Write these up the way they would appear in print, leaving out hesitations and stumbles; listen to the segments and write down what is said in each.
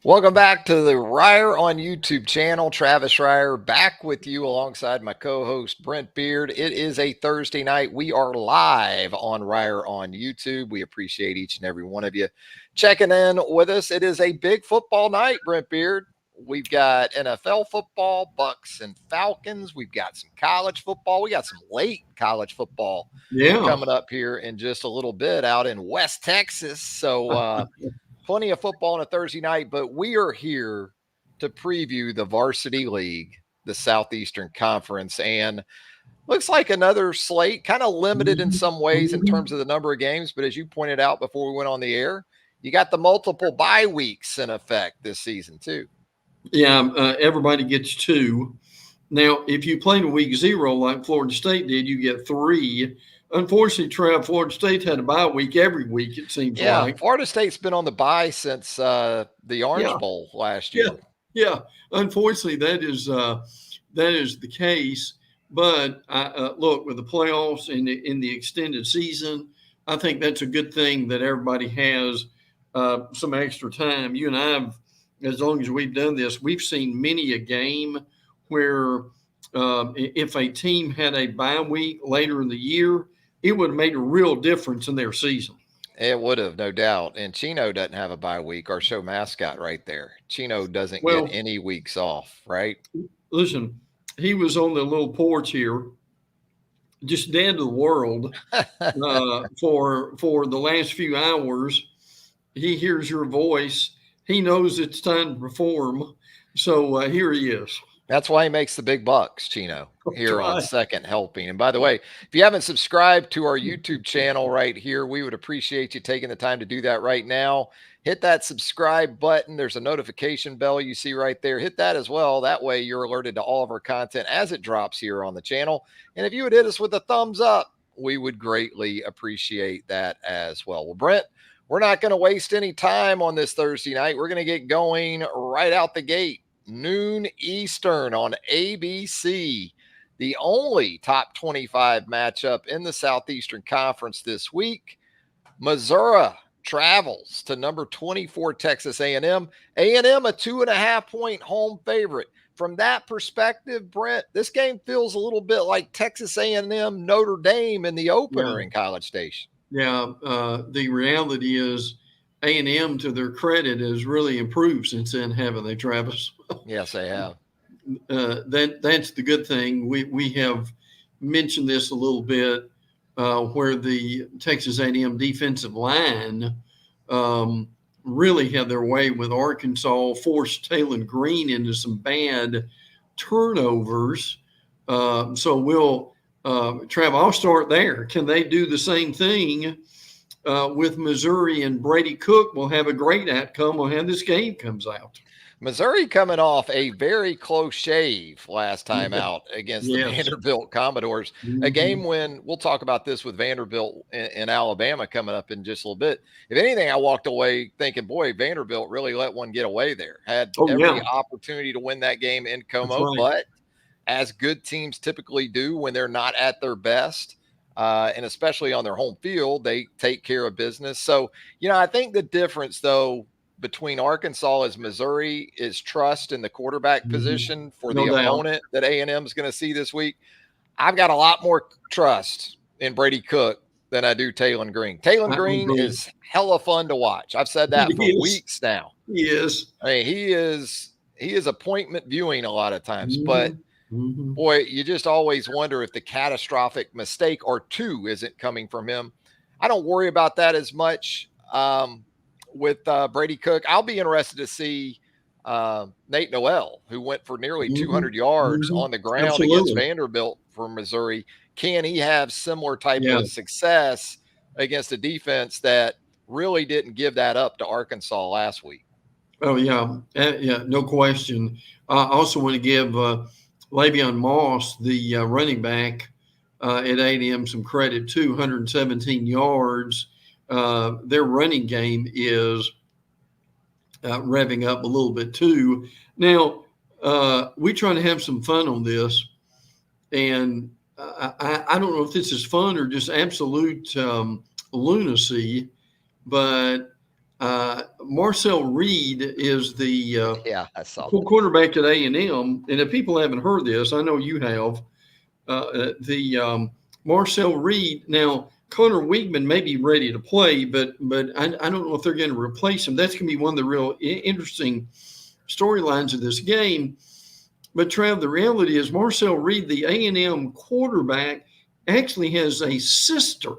Welcome back to the Reier on YouTube channel. Travis Reier back with you alongside my co-host Brent Beaird. It is a Thursday night. We are live on Reier on YouTube. We appreciate each and every one of you checking in with us. It is a big football night, Brent Beaird. We've got NFL football, Bucks and Falcons. We've got some college football. We got some late college football coming up here in just a little bit out in West Texas. So, plenty of football on a Thursday night, but we are here to preview the Varsity League, the Southeastern Conference, and looks like another slate, kind of limited in some ways in terms of the number of games. But as you pointed out before we went on the air, you got the multiple bye weeks in effect this season too. Yeah, everybody gets two. Now, if you played in week 0 like Florida State did, you get 3. Unfortunately, Trev, Florida State had a bye week every week, it seems like. Florida State's been on the bye since the Orange Bowl last year. Yeah. Unfortunately, that is the case. But look, with the playoffs in the extended season, I think that's a good thing that everybody has some extra time. You and I have, as long as we've done this, we've seen many a game where if a team had a bye week later in the year, it would have made a real difference in their season. It would have, no doubt. And Chino doesn't have a bye week, our show mascot right there. Chino doesn't get any weeks off, right? Listen, he was on the little porch here, just dead to the world for the last few hours. He hears your voice. He knows it's time to perform. So here he is. That's why he makes the big bucks, Chino, here on Second Helping. And by the way, if you haven't subscribed to our YouTube channel right here, we would appreciate you taking the time to do that right now. Hit that subscribe button. There's a notification bell you see right there. Hit that as well. That way you're alerted to all of our content as it drops here on the channel. And if you would hit us with a thumbs up, we would greatly appreciate that as well. Well, Brent, we're not going to waste any time on this Thursday night. We're going to get going right out the gate. Noon Eastern on ABC, the only top 25 matchup in the Southeastern Conference this week. Missouri travels to number 24 Texas A&M. A&M a 2.5-point home favorite. From that perspective, Brent, this game feels a little bit like Texas A&M Notre Dame in the opener in College Station. Yeah, the reality is A&M, to their credit, has really improved since then, haven't they, Travis? Yes, they have. That's the good thing. We have mentioned this a little bit, where the Texas A&M defensive line really had their way with Arkansas, forced Talon Green into some bad turnovers. So we'll, Trav, I'll start there. Can they do the same thing with Missouri? And Brady Cook will have a great outcome on how this game comes out. Missouri coming off a very close shave last time out against the Vanderbilt Commodores, a game when we'll talk about this with Vanderbilt in Alabama coming up in just a little bit. If anything, I walked away thinking, boy, Vanderbilt really let one get away there. Had every opportunity to win that game in Como, but as good teams typically do when they're not at their best, and especially on their home field, they take care of business. So, I think the difference, though, between Arkansas as Missouri is trust in the quarterback position for the opponent that A&M is going to see this week. I've got a lot more trust in Brady Cook than I do Talon Green. Talon Green is hella fun to watch. I've said that for weeks now. He is. I mean, he is appointment viewing a lot of times, but boy, you just always wonder if the catastrophic mistake or two isn't coming from him. I don't worry about that as much. With Brady Cook, I'll be interested to see Nate Noel, who went for nearly 200 yards on the ground against Vanderbilt for Missouri. Can he have similar type of success against a defense that really didn't give that up to Arkansas last week? Oh, yeah, no question. I also want to give Le'Veon Moss, the running back at A&M, some credit, 217 yards. Their running game is revving up a little bit too. Now, we try to have some fun on this, and I don't know if this is fun or just absolute lunacy, but Marcel Reed is the Yeah, I saw that. quarterback at A&M. And if people haven't heard this, I know you have. Marcel Reed. Now, Connor Weigman may be ready to play, but I don't know if they're going to replace him. That's going to be one of the real interesting storylines of this game. But Trav, the reality is Marcel Reed, the A&M quarterback, actually has a sister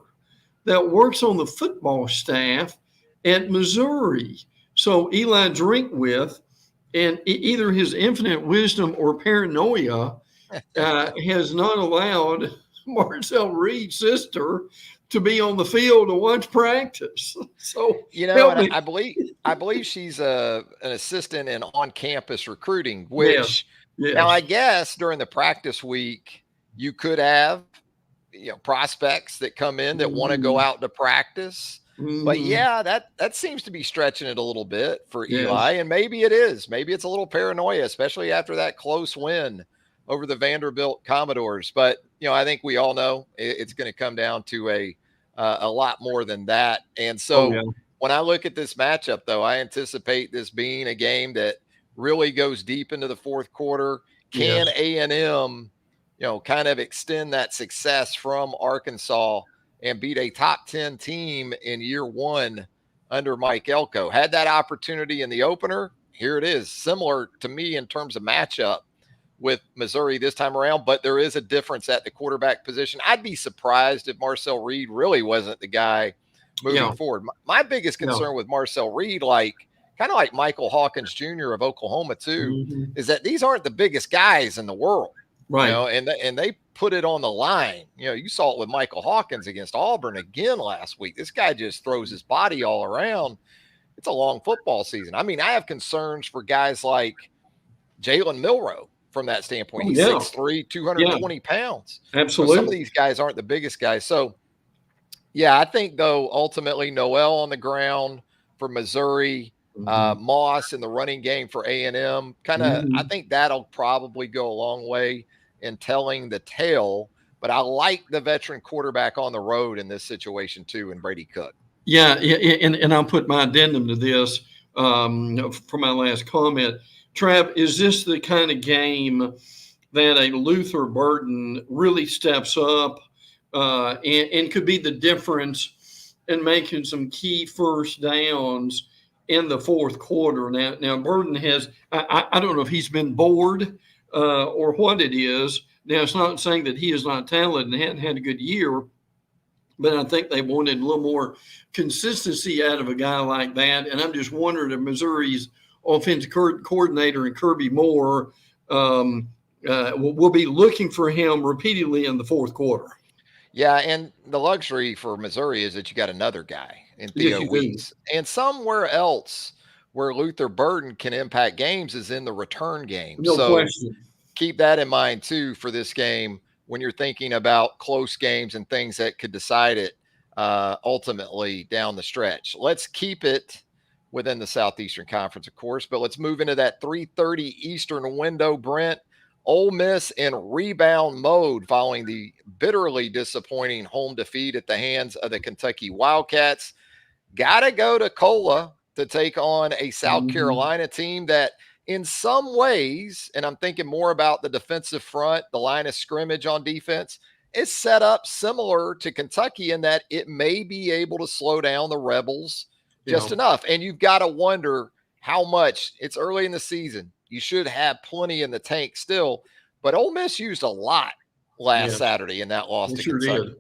that works on the football staff at Missouri. So Eli Drinkwith, and either his infinite wisdom or paranoia has not allowed Marcel Reed's sister to be on the field to watch practice. So and I believe she's an assistant in on-campus recruiting, which now I guess during the practice week you could have prospects that come in that want to go out to practice. But yeah, that seems to be stretching it a little bit for Eli, and maybe it is. Maybe it's a little paranoia, especially after that close win over the Vanderbilt Commodores. But I think we all know it's going to come down to a lot more than that. And so when I look at this matchup, though, I anticipate this being a game that really goes deep into the fourth quarter. Can A&M, kind of extend that success from Arkansas and beat a top 10 team in year one under Mike Elko? Had that opportunity in the opener. Here it is, similar to me in terms of matchup with Missouri this time around, but there is a difference at the quarterback position. I'd be surprised if Marcel Reed really wasn't the guy moving forward. My biggest concern with Marcel Reed, kind of like Michael Hawkins Jr. of Oklahoma too, is that these aren't the biggest guys in the world. Right. And they put it on the line. You saw it with Michael Hawkins against Auburn again last week. This guy just throws his body all around. It's a long football season. I mean, I have concerns for guys like Jalen Milroe from that standpoint. He's 6'3", 220 pounds. Absolutely. Some of these guys aren't the biggest guys. So, I think, though, ultimately Noel on the ground for Missouri, Moss in the running game for A&M, I think that'll probably go a long way in telling the tale. But I like the veteran quarterback on the road in this situation too, and Brady Cook. Yeah, and I'll put my addendum to this for my last comment. Trav, is this the kind of game that a Luther Burden really steps up and could be the difference in making some key first downs in the fourth quarter? Now Burden has, I don't know if he's been bored or what it is. Now, it's not saying that he is not talented and hadn't had a good year, but I think they wanted a little more consistency out of a guy like that. And I'm just wondering if Missouri's offensive coordinator and Kirby Moore will be looking for him repeatedly in the fourth quarter. Yeah, and the luxury for Missouri is that you got another guy in Theo Weeks. And somewhere else where Luther Burden can impact games is in the return game. No question. Keep that in mind, too, for this game when you're thinking about close games and things that could decide it ultimately down the stretch. Let's keep it within the Southeastern Conference, of course, but let's move into that 3:30 Eastern window, Brent. Ole Miss in rebound mode following the bitterly disappointing home defeat at the hands of the Kentucky Wildcats. Got to go to Cola to take on a South Carolina team that in some ways, and I'm thinking more about the defensive front, the line of scrimmage on defense, is set up similar to Kentucky in that it may be able to slow down the Rebels just enough. And you've got to wonder how much. It's early in the season. You should have plenty in the tank still. But Ole Miss used a lot last Saturday in that loss to Kentucky.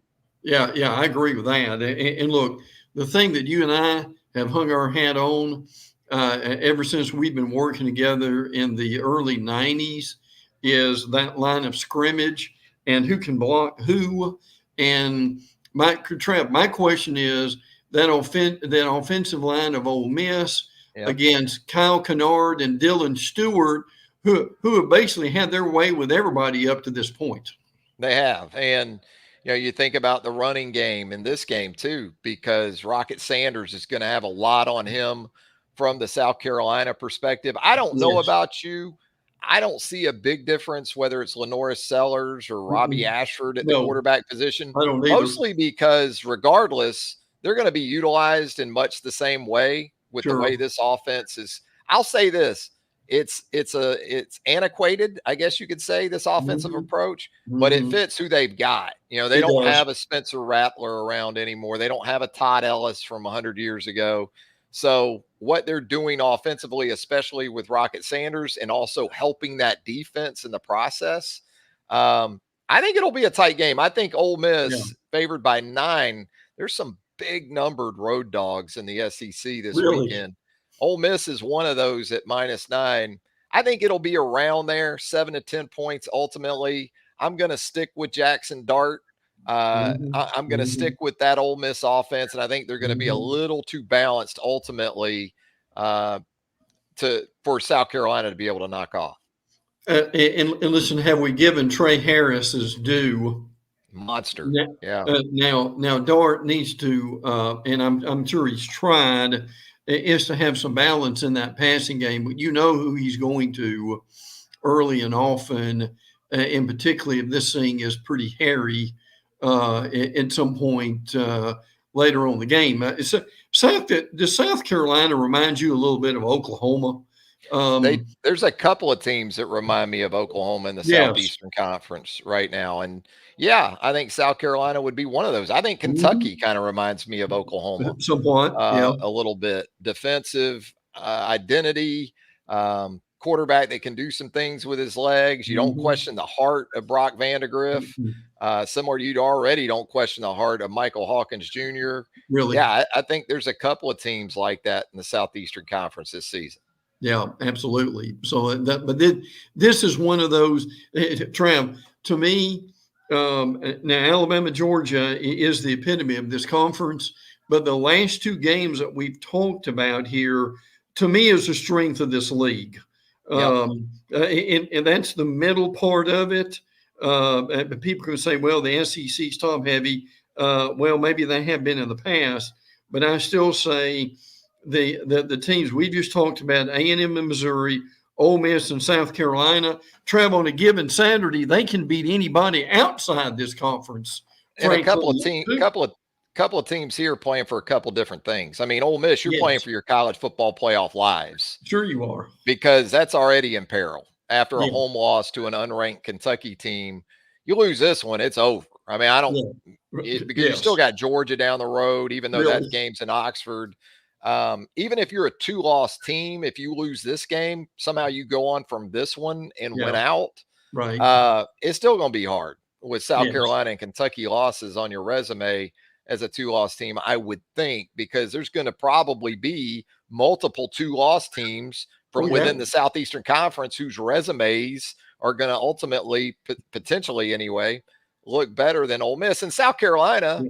Did. Yeah, I agree with that. And look, the thing that you and I have hung our hat on ever since we've been working together in the early 90s is that line of scrimmage and who can block who. And my question is that offensive line of Ole Miss against Kyle Kennard and Dylan Stewart, who have basically had their way with everybody up to this point. They have. And, you think about the running game in this game too, because Rocket Sanders is going to have a lot on him from the South Carolina perspective. I don't know about you. I don't see a big difference whether it's Lenoris Sellers or Robbie Ashford at the quarterback position. I don't either. Mostly because regardless, they're going to be utilized in much the same way with the way this offense is. I'll say this. It's antiquated, I guess you could say, this offensive approach, but it fits who they've got. They don't have a Spencer Rattler around anymore. They don't have a Todd Ellis from 100 years ago. So what they're doing offensively, especially with Rocket Sanders, and also helping that defense in the process, I think it'll be a tight game. I think Ole Miss favored by 9. There's some big numbered road dogs in the SEC this weekend. Ole Miss is one of those at -9. I think it'll be around there, 7 to 10 points ultimately. I'm going to stick with Jackson Dart. I'm going to stick with that Ole Miss offense, and I think they're going to be a little too balanced ultimately for South Carolina to be able to knock off. And listen, have we given Trey Harris his due? Monster. Now Dart needs to, and I'm sure he's tried, is to have some balance in that passing game. But who he's going to early and often, and particularly if this thing is pretty hairy at some point later on in the game. Does South Carolina remind you a little bit of Oklahoma? There's a couple of teams that remind me of Oklahoma in the Southeastern Conference right now. And I think South Carolina would be one of those. I think Kentucky kind of reminds me of Oklahoma somewhat, a little bit. Defensive identity, quarterback that can do some things with his legs. You don't question the heart of Brock Vandagriff. Similar to you already don't question the heart of Michael Hawkins Jr. Really? Yeah, I think there's a couple of teams like that in the Southeastern Conference this season. Yeah, absolutely. So, but this is one of those, Trav, to me, now Alabama, Georgia is the epitome of this conference, but the last 2 games that we've talked about here, to me, is the strength of this league. And that's the middle part of it. And people can say, well, the SEC's top heavy. Well, maybe they have been in the past, but I still say the teams we just talked about, A&M and Missouri, Ole Miss and South Carolina, Trav, on a given Saturday, they can beat anybody outside this conference. And a couple of teams here playing for a couple different things. I mean, Ole Miss, you're playing for your college football playoff lives. Sure you are. Because that's already in peril. After a home loss to an unranked Kentucky team, you lose this one, it's over. I mean, because you still got Georgia down the road, even though that game's in Oxford. Even if you're a 2-loss team, if you lose this game, somehow you go on from this one and win out. Right. It's still going to be hard with South Carolina and Kentucky losses on your resume as a 2-loss team, I would think, because there's going to probably be multiple 2-loss teams from within the Southeastern Conference whose resumes are going to ultimately, potentially anyway, look better than Ole Miss. And South Carolina,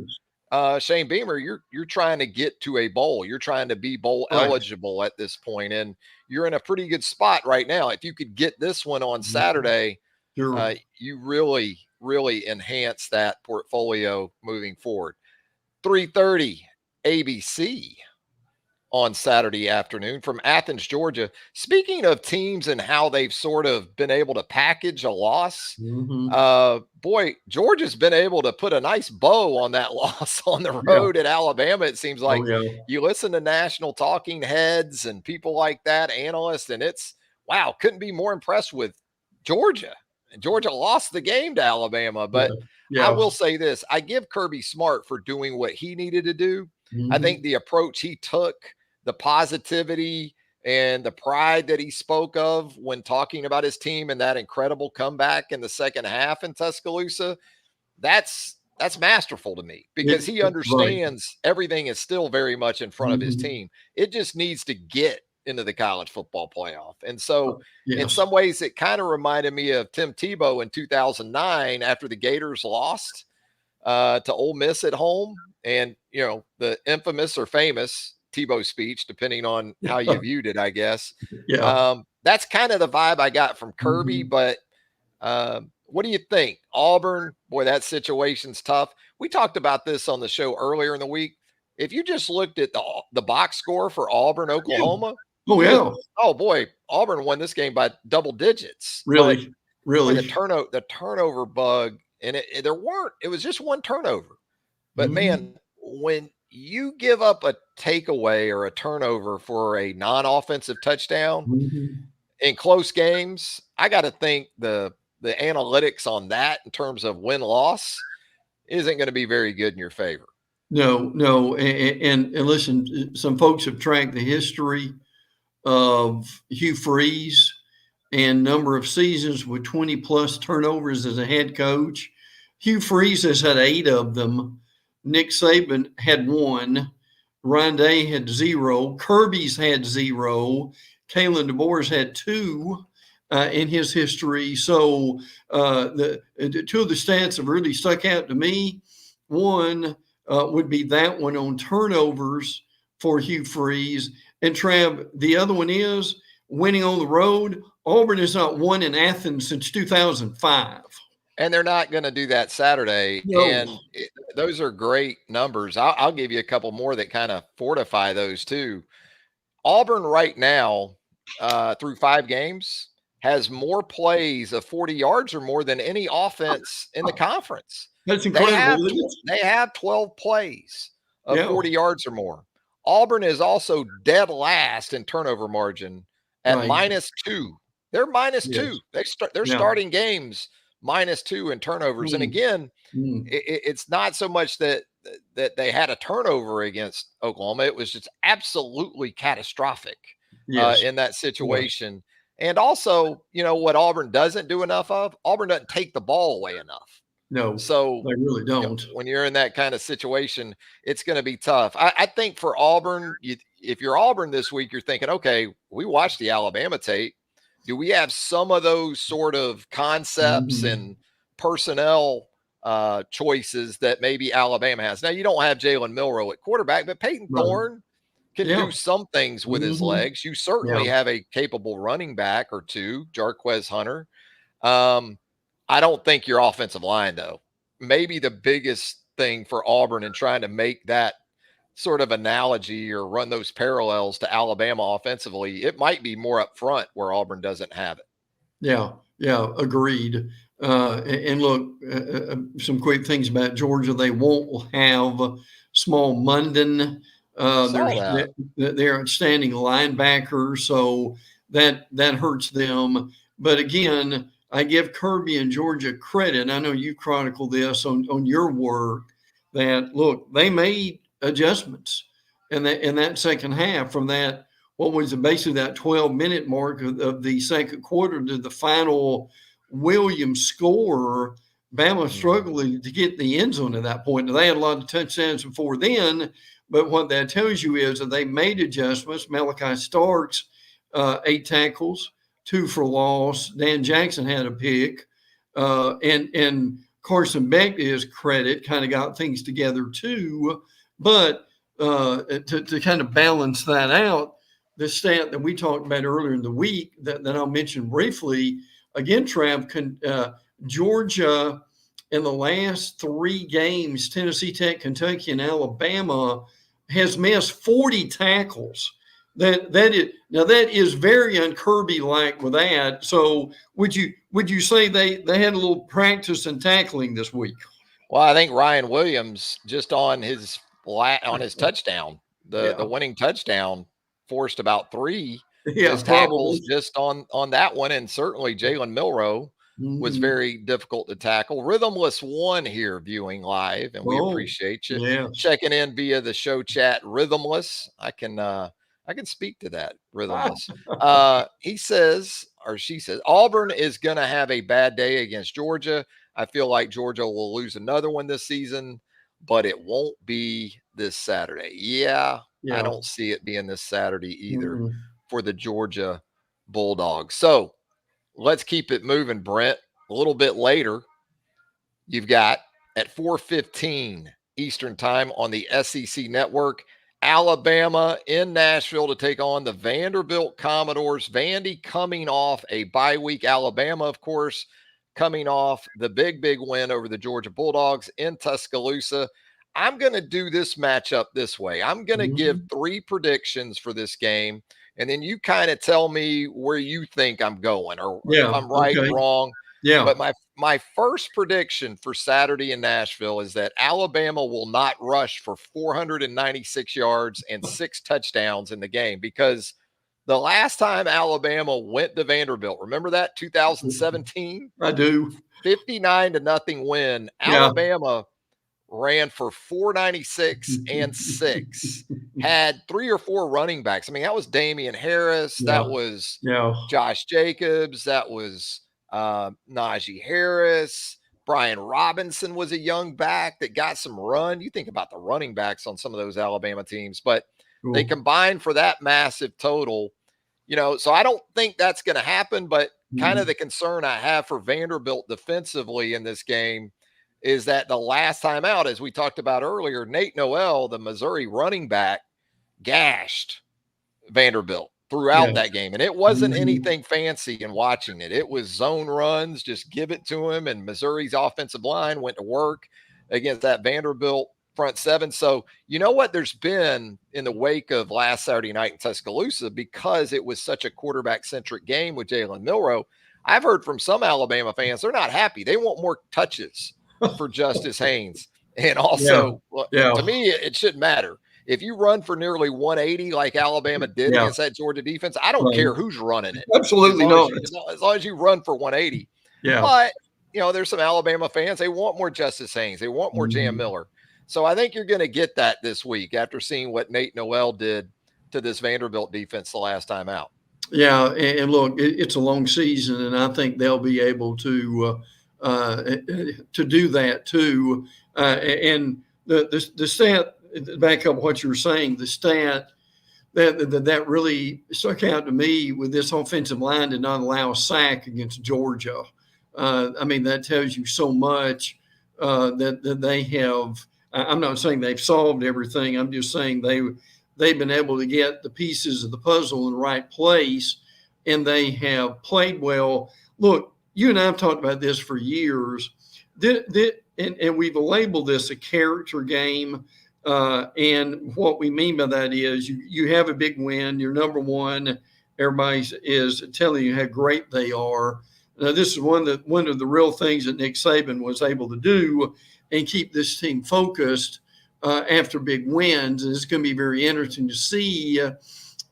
Shane Beamer, you're trying to get to a bowl. You're trying to be bowl eligible at this point, and you're in a pretty good spot right now. If you could get this one on Saturday, you really, really enhance that portfolio moving forward. 3:30 ABC on Saturday afternoon from Athens, Georgia. Speaking of teams and how they've sort of been able to package a loss, boy, Georgia's been able to put a nice bow on that loss on the road at Alabama. It seems like you listen to national talking heads and people like that, analysts, and it's, wow, couldn't be more impressed with Georgia. And Georgia lost the game to Alabama, but I will say this. I give Kirby Smart for doing what he needed to do. I think the approach he took, the positivity and the pride that he spoke of when talking about his team and that incredible comeback in the second half in Tuscaloosa, that's masterful to me, because he understands everything is still very much in front of his team. It just needs to get into the college football playoff. And so in some ways, it kind of reminded me of Tim Tebow in 2009 after the Gators lost to Ole Miss at home. And, you know, the infamous or famous Tebow speech, depending on how you viewed it, I guess. That's kind of the vibe I got from Kirby. But what do you think? Auburn, boy, that situation's tough. We talked about this on the show earlier in the week. If you just looked at the box score for Auburn, Oklahoma, oh boy, Auburn won this game by double digits. Really? The turnover bug, and it was just one turnover. But man, when you give up a takeaway or a turnover for a non-offensive touchdown Mhm. in close games, I got to think the analytics on that in terms of win-loss isn't going to be very good in your favor. No, and listen, some folks have tracked the history of Hugh Freeze and number of seasons with 20 plus turnovers as a head coach. Hugh Freeze has had 8 of them. Nick Saban had 1. Ryan Day had 0. Kirby's had 0. Kalen DeBoer's had 2 in his history. So the 2 of the stats have really stuck out to me. One would be that one on turnovers for Hugh Freeze. And Trav, the other one is winning on the road. Auburn has not won in Athens since 2005. And they're not going to do that Saturday. No. And those are great numbers. I'll give you a couple more that kind of fortify those too. Auburn right now, through 5 games, has more plays of 40 yards or more than any offense in the conference. That's incredible. They have 12 plays of 40 Yeah. yards or more. Auburn is also dead last in turnover margin at Right. -2. They're -2. Yes. They're Yeah. starting games -2 in turnovers. And again, it's not so much that they had a turnover against Oklahoma. It was just absolutely catastrophic Yes. in that situation. And also, you know, what Auburn doesn't do enough of, Auburn doesn't take the ball away enough. No, So they really you know, don't. when you're in that kind of situation, it's going to be tough. I think for Auburn, if you're Auburn this week, you're thinking, okay, we watched the Alabama tape. Do we have some of those sort of concepts and personnel choices that maybe Alabama has? Now, you don't have Jalen Milroe at quarterback, but Peyton Thorne can do some things with his legs. You certainly have a capable running back or two, Jarquez Hunter. I don't think your offensive line, though. Maybe the biggest thing for Auburn in trying to make that sort of analogy or run those parallels to Alabama offensively, it might be more up front where Auburn doesn't have it. Yeah, agreed. And look, some quick things about Georgia. They won't have Small Munden. They're outstanding linebackers, so that hurts them. But again, I give Kirby and Georgia credit. I know you chronicle this on your work. That look, they made adjustments in that second half from that. What was basically that 12-minute mark of the second quarter to the final Williams score. Bama struggling to get the end zone at that point. Now, they had a lot of touchdowns before then, but what that tells you is that they made adjustments. Malachi Starks, 8 tackles, 2 for loss. Dan Jackson had a pick. And Carson Beck, to his credit, kind of got things together too. But to kind of balance that out, the stat that we talked about earlier in the week that I'll mention briefly, again, Trav, Georgia in the last 3 games, Tennessee Tech, Kentucky, and Alabama, has missed 40 tackles. That is very un-Kirby-like with that. So would you say they had a little practice in tackling this week? Well, I think Ryan Williams just on his touchdown, the winning touchdown, forced about 3 tackles just on that one, and certainly Jalen Milroe was very difficult to tackle. Rhythmless one here viewing live, and we appreciate you checking in via the show chat. Rhythmless, I can speak to that. Rhythmless. He says, or she says, Auburn is going to have a bad day against Georgia. I feel like Georgia will lose another one this season, but it won't be this Saturday. Yeah. I don't see it being this Saturday either for the Georgia Bulldogs. So let's keep it moving, Brent. A little bit later, you've got at 4:15 Eastern time on the SEC Network, Alabama in Nashville to take on the Vanderbilt Commodores. Vandy coming off a bye week. Alabama, of course, coming off the big win over the Georgia Bulldogs in Tuscaloosa. I'm going to do this matchup this way. I'm going to give 3 predictions for this game, and then you kind of tell me where you think I'm going or if I'm right, wrong. Yeah. But my first prediction for Saturday in Nashville is that Alabama will not rush for 496 yards and 6 touchdowns in the game, because the last time Alabama went to Vanderbilt, remember that 2017? I do. 59-0 win. Yeah. Alabama ran for 496 and 6. Had 3 or 4 running backs. I mean, that was Damian Harris. That was Josh Jacobs. That was Najee Harris. Brian Robinson was a young back that got some run. You think about the running backs on some of those Alabama teams, but they combined for that massive total. So I don't think that's going to happen, but kind of the concern I have for Vanderbilt defensively in this game is that the last time out, as we talked about earlier, Nate Noel, the Missouri running back, gashed Vanderbilt throughout that game. And it wasn't anything fancy in watching it. It was zone runs, just give it to him. And Missouri's offensive line went to work against that Vanderbilt front seven. So you know what there's been in the wake of last Saturday night in Tuscaloosa, because it was such a quarterback-centric game with Jalen Milroe. I've heard from some Alabama fans, they're not happy. They want more touches for Justice Haynes. And also, to me, it shouldn't matter. If you run for nearly 180 like Alabama did against that Georgia defense, I don't care who's running it. Absolutely not. As long as you run for 180. Yeah. But, there's some Alabama fans, they want more Justice Haynes. They want more Jam Miller. So I think you're going to get that this week after seeing what Nate Noel did to this Vanderbilt defense the last time out. Yeah, and look, it's a long season, and I think they'll be able to do that too. And the stat, back up what you were saying, the stat that really stuck out to me with this offensive line did not allow a sack against Georgia. I mean, that tells you so much that they have. I'm not saying they've solved everything. I'm just saying they've been able to get the pieces of the puzzle in the right place, and they have played well. Look, you and I have talked about this for years, and we've labeled this a character game. And what we mean by that is you have a big win, you're number one, everybody is telling you how great they are. Now, this is one of the real things that Nick Saban was able to do and keep this team focused after big wins. And it's going to be very interesting to see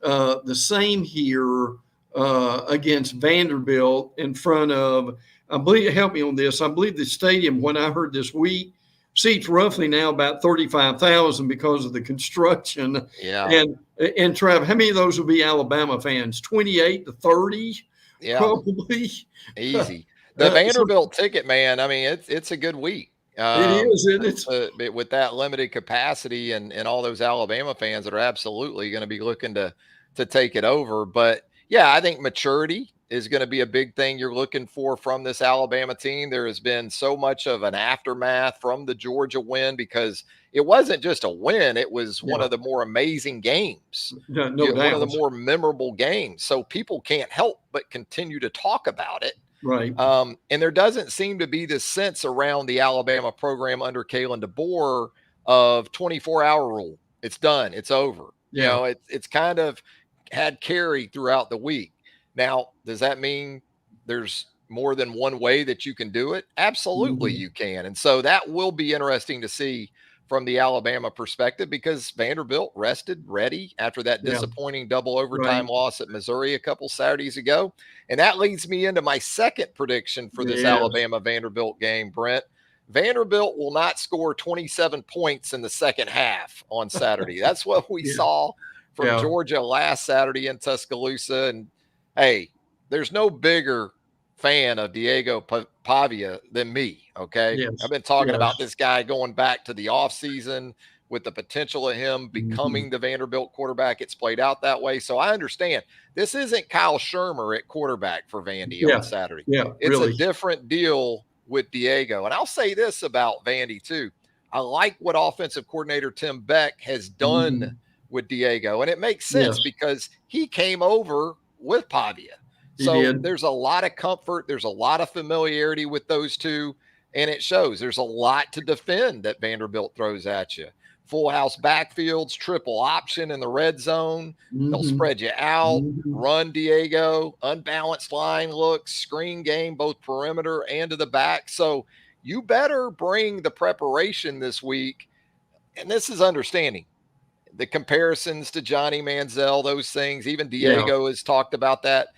the same here against Vanderbilt in front of, I believe, help me on this, I believe the stadium, when I heard this week, seats roughly now about 35,000 because of the construction. Yeah. And Trav, how many of those will be Alabama fans? 28 to 30? Yeah. Probably. Easy. The Vanderbilt ticket, man, I mean, it's a good week. It is. With that limited capacity and all those Alabama fans that are absolutely going to be looking to take it over. But yeah, I think maturity is going to be a big thing you're looking for from this Alabama team. There has been so much of an aftermath from the Georgia win, because it wasn't just a win. It was one of the more amazing games, no doubt. One of the more memorable games. So people can't help but continue to talk about it. Right. And there doesn't seem to be this sense around the Alabama program under Kalen DeBoer of 24-hour rule. It's done. It's over. Yeah. It's kind of had carry throughout the week. Now, does that mean there's more than one way that you can do it? Absolutely, you can. And so that will be interesting to see from the Alabama perspective, because Vanderbilt rested ready after that disappointing double overtime loss at Missouri a couple Saturdays ago. And that leads me into my second prediction for this Alabama-Vanderbilt game, Brent. Vanderbilt will not score 27 points in the second half on Saturday. That's what we saw from Georgia last Saturday in Tuscaloosa. And hey, there's no bigger fan of Diego Pavia than me, okay? Yes. I've been talking about this guy going back to the offseason with the potential of him becoming the Vanderbilt quarterback. It's played out that way. So I understand. This isn't Kyle Shermer at quarterback for Vandy on Saturday. Yeah, it's really a different deal with Diego. And I'll say this about Vandy too. I like what offensive coordinator Tim Beck has done with Diego. And it makes sense because he came over with Pavia. So there's a lot of comfort. There's a lot of familiarity with those two, and it shows. There's a lot to defend that Vanderbilt throws at you. full house backfields, triple option in the red zone. They'll Mm-hmm. spread you out, Mm-hmm. run Diego, unbalanced line looks, screen game, both perimeter and to the back. So you better bring the preparation this week. And this is understanding the comparisons to Johnny Manziel, those things. Even Diego has talked about that.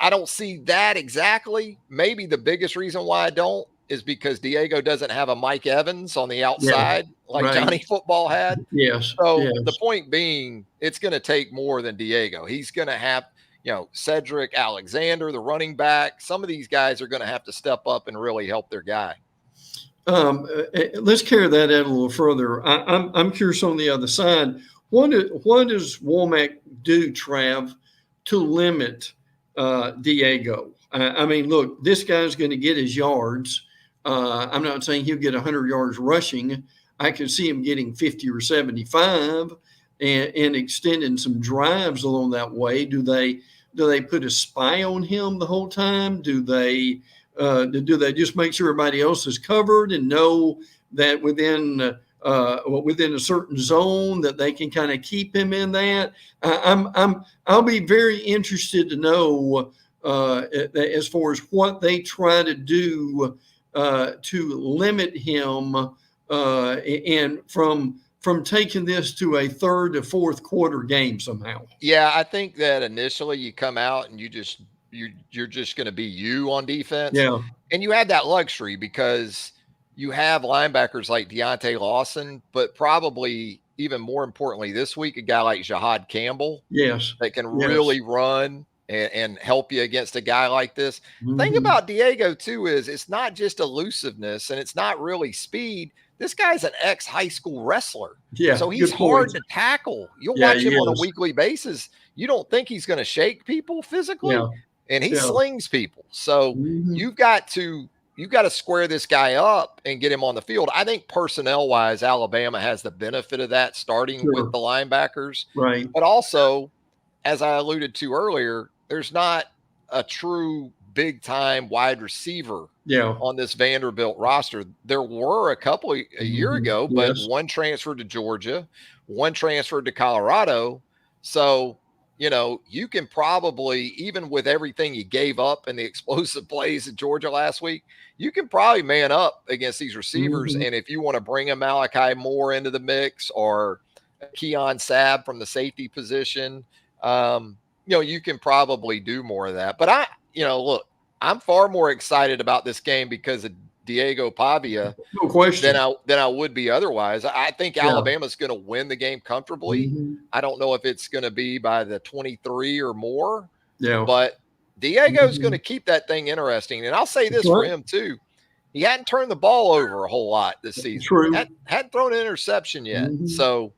I don't see that exactly. Maybe the biggest reason why I don't is because Diego doesn't have a Mike Evans on the outside like Right. Johnny Football had. Yes. So Yes. the point being, it's going to take more than Diego. He's going to have, Cedric Alexander, the running back. Some of these guys are going to have to step up and really help their guy. Let's carry that out a little further. I'm curious on the other side. What does Womack do, Trav, to limit Diego? I mean, look, this guy's going to get his yards. I'm not saying he'll get 100 yards rushing. I can see him getting 50 or 75 and extending some drives along that way. Do they put a spy on him the whole time? Do they just make sure everybody else is covered and know that within a certain zone that they can kind of keep him in that? I'll be very interested to know as far as what they try to do to limit him and from taking this to a third to fourth quarter game somehow. Yeah, I think that initially you come out and you're just going to be you on defense. Yeah. And you had that luxury because you have linebackers like Deontay Lawson, but probably even more importantly this week, a guy like Jahad Campbell. Yes. That can really run and help you against a guy like this. Mm-hmm. Thing about Diego too is it's not just elusiveness and it's not really speed. This guy's an ex-high school wrestler. Yeah. So he's hard to tackle. You'll watch him on a weekly basis. You don't think he's going to shake people physically. Yeah. And he slings people. So you've got to square this guy up and get him on the field. I think personnel wise, Alabama has the benefit of that starting with the linebackers. Right. But also, as I alluded to earlier, there's not a true big time wide receiver on this Vanderbilt roster. There were a couple a year ago, but one transferred to Georgia, one transferred to Colorado. So you can probably, even with everything you gave up and the explosive plays at Georgia last week, you can probably man up against these receivers. And if you want to bring a Malachi Moore into the mix or Keon Sabb from the safety position, you can probably do more of that. But look, I'm far more excited about this game because of Diego Pavia than I would be otherwise. I think Alabama's going to win the game comfortably. I don't know if it's going to be by the 23 or more. Yeah. But Diego's going to keep that thing interesting. And I'll say this for him too. He hadn't turned the ball over a whole lot this season. True. Hadn't thrown an interception yet. So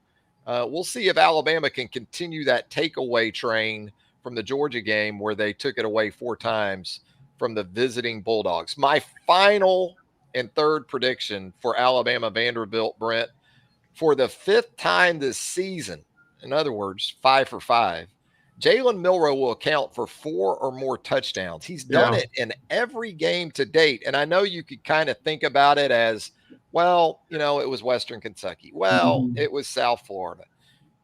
we'll see if Alabama can continue that takeaway train from the Georgia game where they took it away 4 times from the visiting Bulldogs. My final and third prediction for Alabama Vanderbilt, Brent, for the 5th time this season, in other words, 5 for 5, Jalen Milroe will account for 4 or more touchdowns. He's done it in every game to date. And I know you could kind of think about it as, well, it was Western Kentucky. Well, it was South Florida.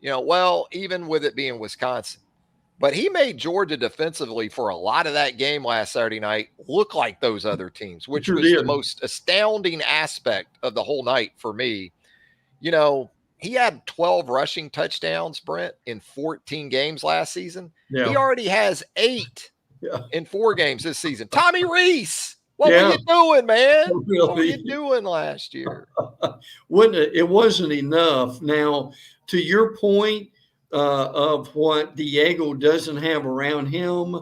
Even with it being Wisconsin. But he made Georgia defensively for a lot of that game last Saturday night look like those other teams, which was the most astounding aspect of the whole night for me. He had 12 rushing touchdowns, Brent, in 14 games last season. Yeah. He already has 8 in 4 games this season. Tommy Reese, what were you doing, man? Really? What were you doing last year? It wasn't enough. Now, to your point, of what Diego doesn't have around him,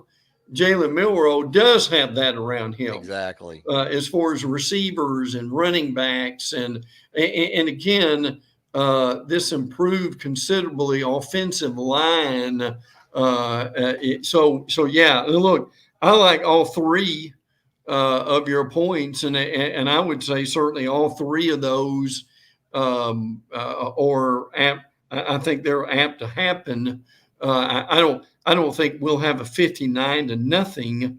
Jalen Milroe does have that around him. Exactly. As far as receivers and running backs. And again, this improved considerably offensive line. So look, I like all 3 of your points. And I would say certainly all 3 of those I think they're apt to happen. I don't think we'll have a 59-0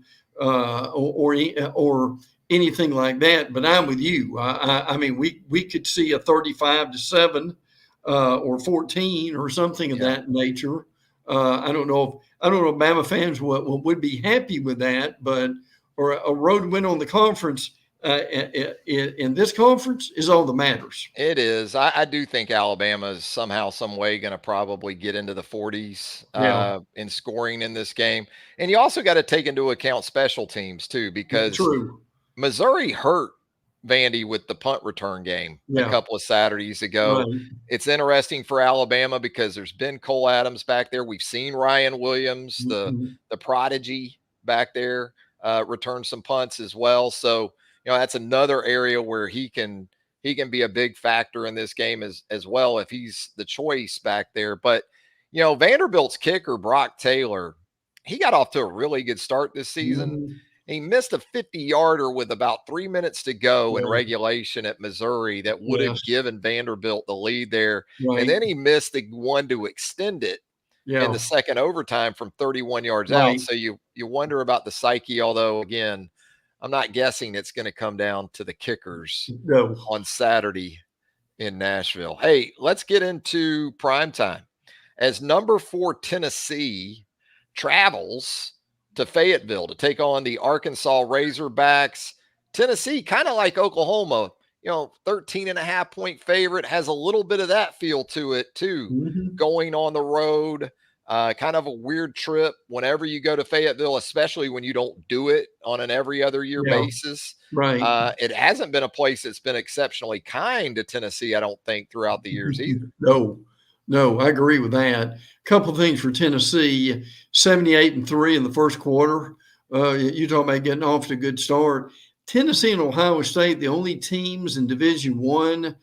or anything like that. But I'm with you. I mean, we could see a 35-7 or 14 or something of that nature. I don't know if Bama fans would be happy with that, but or a road win on the conference in this conference is all that matters. It is. I do think Alabama is somehow, some way going to probably get into the 40s in scoring in this game. And you also got to take into account special teams too, because True. Missouri hurt Vandy with the punt return game a couple of Saturdays ago. Right. It's interesting for Alabama because there's been Cole Adams back there. We've seen Ryan Williams, the prodigy back there, return some punts as well. So, that's another area where he can be a big factor in this game as well if he's the choice back there. But, Vanderbilt's kicker, Brock Taylor, he got off to a really good start this season. He missed a 50-yarder with about 3 minutes to go in regulation at Missouri that would have given Vanderbilt the lead there. Right. And then he missed the one to extend it in the second overtime from 31 yards out. So you wonder about the psyche, although, again, I'm not guessing it's going to come down to the kickers on Saturday in Nashville. Hey, let's get into primetime. As number 4 Tennessee travels to Fayetteville to take on the Arkansas Razorbacks. Tennessee, kind of like Oklahoma, 13.5-point favorite, has a little bit of that feel to it too. Going on the road, kind of a weird trip whenever you go to Fayetteville, especially when you don't do it on an every other year basis. Right. It hasn't been a place that's been exceptionally kind to Tennessee, I don't think, throughout the years either. No, I agree with that. Couple of things for Tennessee: 78-3 in the first quarter. You talking about getting off to a good start. Tennessee and Ohio State, the only teams in Division I,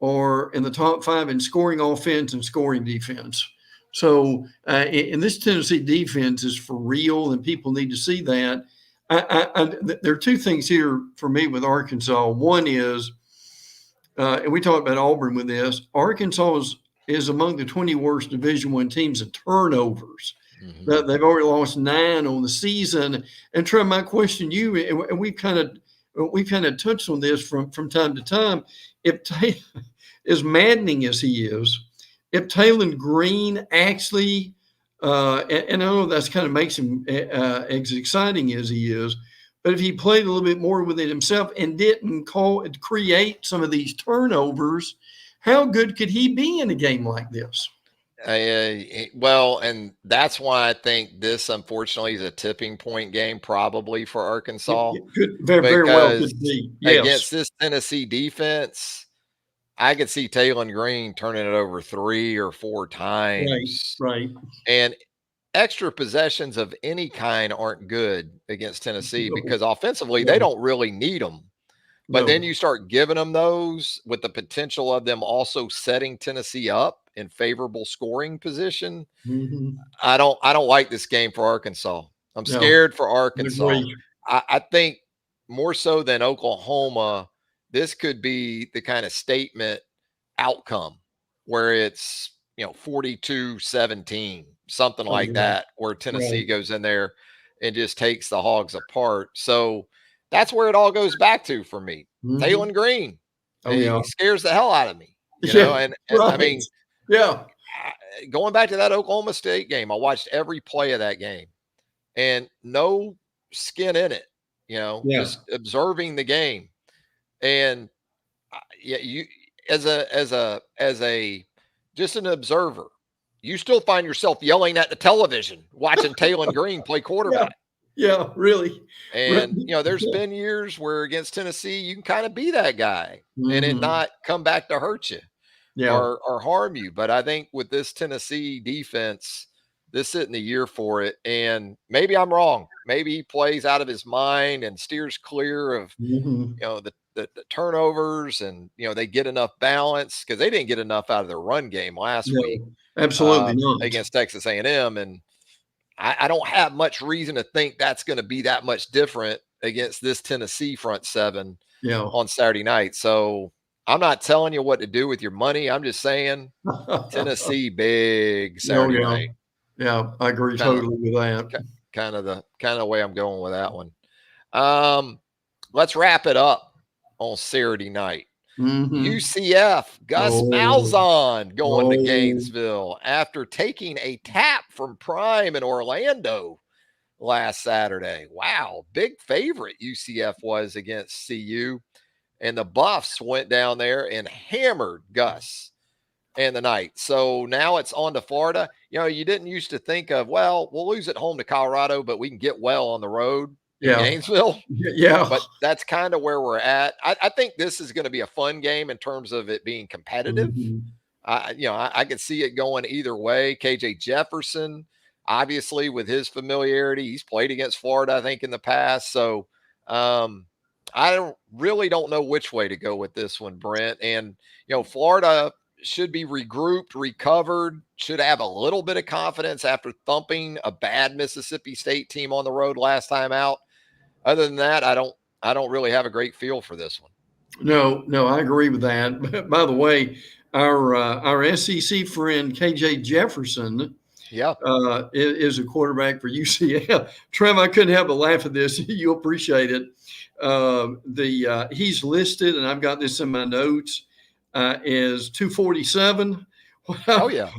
are in the top 5 in scoring offense and scoring defense. So, and this Tennessee defense is for real, and people need to see that. There are two things here for me with Arkansas. One is, and we talked about Auburn with this, Arkansas is among the 20 worst Division I teams in turnovers. They've already lost 9 on the season. And Trey, my question to you, and we kind of touched on this from time to time. If as maddening as he is, if Taylon Green actually, and I know that's kind of makes him as exciting as he is, but if he played a little bit more with it himself and didn't create some of these turnovers, how good could he be in a game like this? Well, and that's why I think this, unfortunately, is a tipping point game probably for Arkansas. It could very well could be. Yes. Against this Tennessee defense, I could see Taylon Green turning it over 3 or 4 times. Right. And extra possessions of any kind aren't good against Tennessee because offensively they don't really need them. But then you start giving them those with the potential of them also setting Tennessee up in favorable scoring position. I don't like this game for Arkansas. I'm scared for Arkansas. I think more so than Oklahoma, this could be the kind of statement outcome where it's 42-17, something like that, where Tennessee goes in there and just takes the Hogs apart. So that's where it all goes back to for me. Taylon Green. He scares the hell out of me. And I mean, going back to that Oklahoma State game, I watched every play of that game and no skin in it, just observing the game. And you as a just an observer, you still find yourself yelling at the television watching Taylon Green play quarterback. Yeah, really. And, there's been years where against Tennessee, you can kind of be that guy and it not come back to hurt you or harm you. But I think with this Tennessee defense, this isn't the year for it. And maybe I'm wrong. Maybe he plays out of his mind and steers clear of, the turnovers and, they get enough balance because they didn't get enough out of their run game last week. Absolutely not. Against Texas A&M. And I don't have much reason to think that's going to be that much different against this Tennessee front seven on Saturday night. So I'm not telling you what to do with your money. I'm just saying Tennessee big Saturday night. Yeah, I agree totally with that. Kind of the way I'm going with that one. Let's wrap it up on Saturday night. UCF, Gus Oh, Malzahn going to oh, Gainesville after taking a tap from Prime in Orlando last Saturday. Wow, big favorite UCF was against CU. And the Buffs went down there and hammered Gus and the Knights. So now it's on to Florida. You know, you didn't used to think of, well, we'll lose at home to Colorado, but we can get well on the road in yeah, Gainesville. yeah. But that's kind of where we're at. I think this is going to be a fun game in terms of it being competitive. I could see it going either way. KJ Jefferson, obviously, with his familiarity, he's played against Florida, I think, in the past. So I really don't know which way to go with this one, Brent. And, Florida should be regrouped, recovered, should have a little bit of confidence after thumping a bad Mississippi State team on the road last time out. Other than that, I don't really have a great feel for this one. No, I agree with that. By the way, our SEC friend KJ Jefferson, is a quarterback for UCF. Trev, I couldn't help but laugh at this. You appreciate it. He's listed, and I've got this in my notes, as 247. Oh yeah,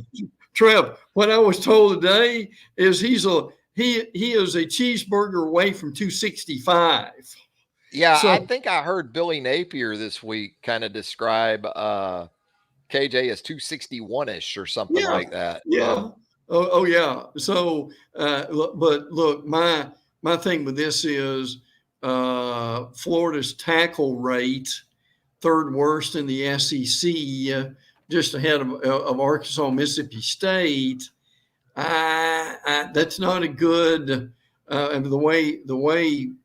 Trev. What I was told today is he is a cheeseburger away from 265. Yeah, so, I think I heard Billy Napier this week kind of describe KJ as 261-ish or something like that. Yeah. Oh yeah. So, but look, my thing with this is Florida's tackle rate, third worst in the SEC, just ahead of Arkansas, Mississippi State. That's not a good. And the way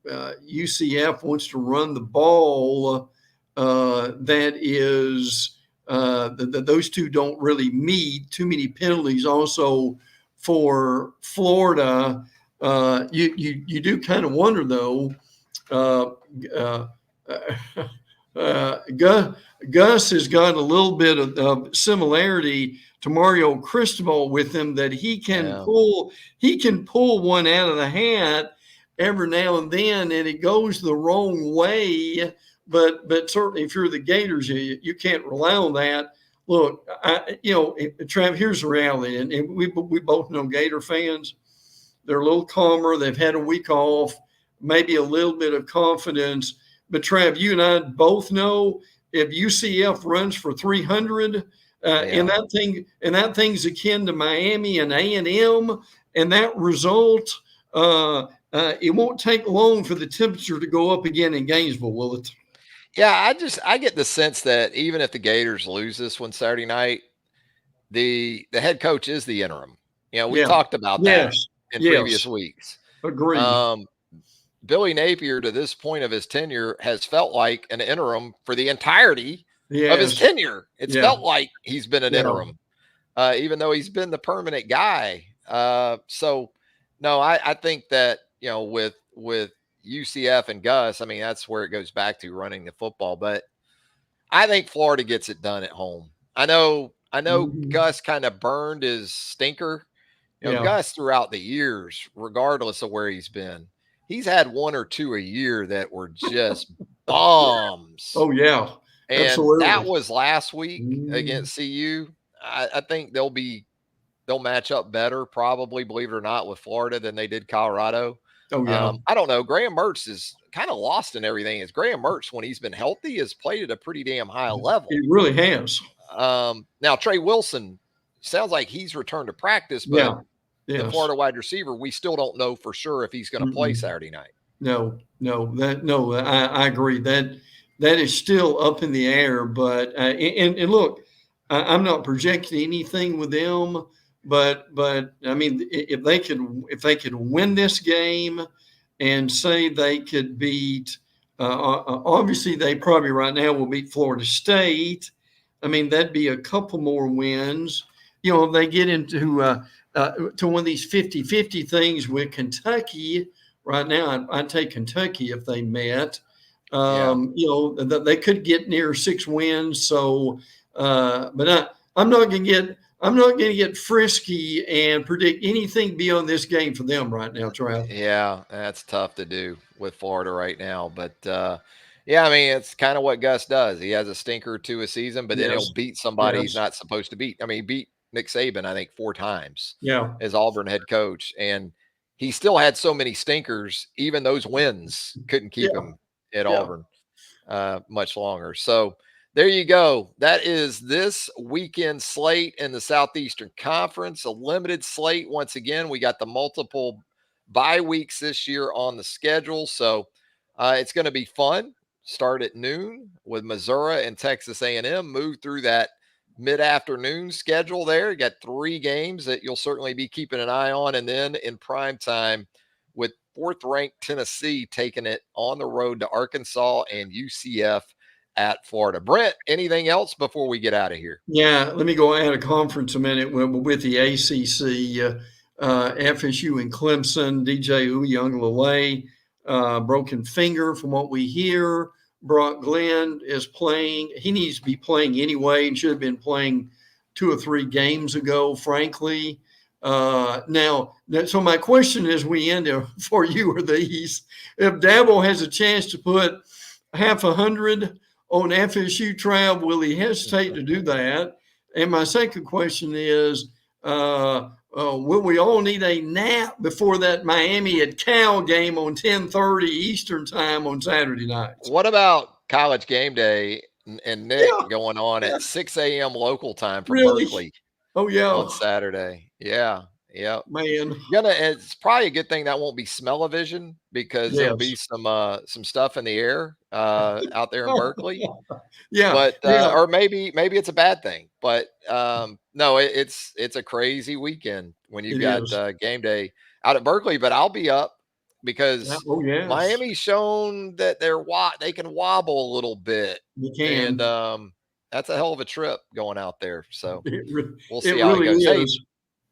UCF wants to run the ball, that is those two don't really meet. Too many penalties also for Florida. You do kind of wonder though. Gus has got a little bit of similarity to Mario Cristobal with him, that he can pull one out of the hat every now and then, and it goes the wrong way. But certainly, if you're the Gators, you can't rely on that. Look, Trav, here's the reality, and we both know Gator fans. They're a little calmer. They've had a week off, maybe a little bit of confidence. But Trav, you and I both know if UCF runs for 300, and that thing's akin to Miami and A&M, and that result, it won't take long for the temperature to go up again in Gainesville, will it? Yeah, I get the sense that even if the Gators lose this one Saturday night, the head coach is the interim. We talked about that in previous weeks. Agreed. Billy Napier, to this point of his tenure, has felt like an interim for the entirety of his tenure. It's felt like he's been an interim, even though he's been the permanent guy. So, no, I think that, with UCF and Gus, I mean, that's where it goes back to running the football. But I think Florida gets it done at home. I know Gus kind of burned his stinker. Gus throughout the years, regardless of where he's been, he's had one or two a year that were just bombs. Oh, yeah. And absolutely. That was last week against CU. I think they'll match up better, probably, believe it or not, with Florida than they did Colorado. Oh, yeah. I don't know. Graham Mertz is kind of lost in everything. Is Graham Mertz, when he's been healthy, has played at a pretty damn high level. He really has. Now, Trey Wilson sounds like he's returned to practice, but the Florida wide receiver, we still don't know for sure if he's going to play Saturday night. No, I agree. That is still up in the air. But and look, I'm not projecting anything with them. But I mean, if they could win this game and say they could beat, obviously they probably right now will beat Florida State. I mean, that'd be a couple more wins. If they get into to one of these 50-50 things with Kentucky right now, I'd take Kentucky if they met. They could get near 6 wins. So, but I'm not going to get frisky and predict anything beyond this game for them right now, Trav. Yeah, that's tough to do with Florida right now. But Yeah, I mean, it's kind of what Gus does. He has a stinker or two a season, but then he'll Yes. beat somebody he's Yes. not supposed to beat. I mean, he beat Nick Saban, I think, 4 times Yeah. as Auburn head coach, and he still had so many stinkers. Even those wins couldn't keep Yeah. him at Yeah. Auburn much longer. So there you go. That is this weekend slate in the Southeastern Conference, a limited slate. Once again, we got the multiple bye weeks this year on the schedule. So it's going to be fun. Start at noon with Missouri and Texas A&M. Move through that mid-afternoon schedule there. You got 3 games that you'll certainly be keeping an eye on. And then in prime time with 4th-ranked Tennessee taking it on the road to Arkansas and UCF at Florida. Brent, anything else before we get out of here? Yeah, let me go out of conference a minute with the ACC. FSU and Clemson, DJ Uiagalelei, broken finger from what we hear. Brock Glenn is playing. He needs to be playing anyway and should have been playing 2 or 3 games ago, frankly. So my question as we end for you are these. If Dabble has a chance to put half 100 on FSU Trav, will he hesitate to do that? And my second question is, will we all need a nap before that Miami at Cal game on 10:30 Eastern time on Saturday night? What about College Game Day and Nick Yeah, going on at 6 a.m. local time from really? Berkeley Oh, yeah. on Saturday? Yeah. Yeah. Man. It's probably a good thing that won't be smell-o-vision because there'll be Yes. some stuff in the air out there in Berkeley. Yeah. But Yeah. or maybe it's a bad thing. But no, it's a crazy weekend when you've It got is. game day out at Berkeley. But I'll be up because Oh, yes. Miami's shown that they can wobble a little bit, You can. and that's a hell of a trip going out there. So we'll It see how it really goes. Hey, is.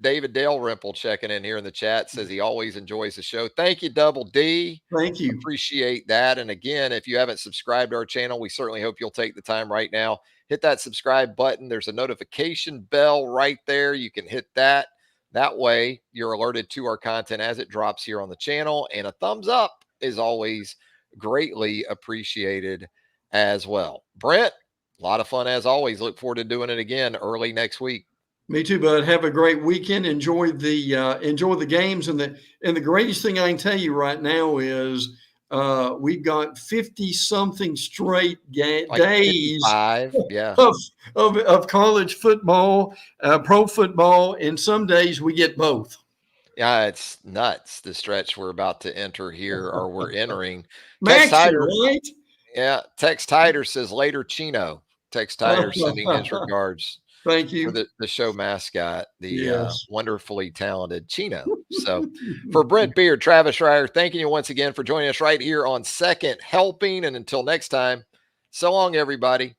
David Dalrymple checking in here in the chat says he always enjoys the show. Thank you, Double D. Thank you. Appreciate that. And again, if you haven't subscribed to our channel, we certainly hope you'll take the time right now. Hit that subscribe button. There's a notification bell right there. You can hit that. That way you're alerted to our content as it drops here on the channel. And a thumbs up is always greatly appreciated as well. Brent, a lot of fun as always. Look forward to doing it again early next week. Me too, bud. Have a great weekend. Enjoy the games, and the greatest thing I can tell you right now is we've got 50-something straight Like days 55, yeah. of college football, pro football, and some days we get both. Yeah, it's nuts, the stretch we're about to enter here, or we're entering. Tex Maxie, Tider, right? yeah, Tex Tider says later Chino. Tex Tider sending his regards Thank for you. the show mascot, the Yes. wonderfully talented Chino. So for Brent Beaird, Travis Reier, thanking you once again for joining us right here on Second Helping. And until next time, so long, everybody.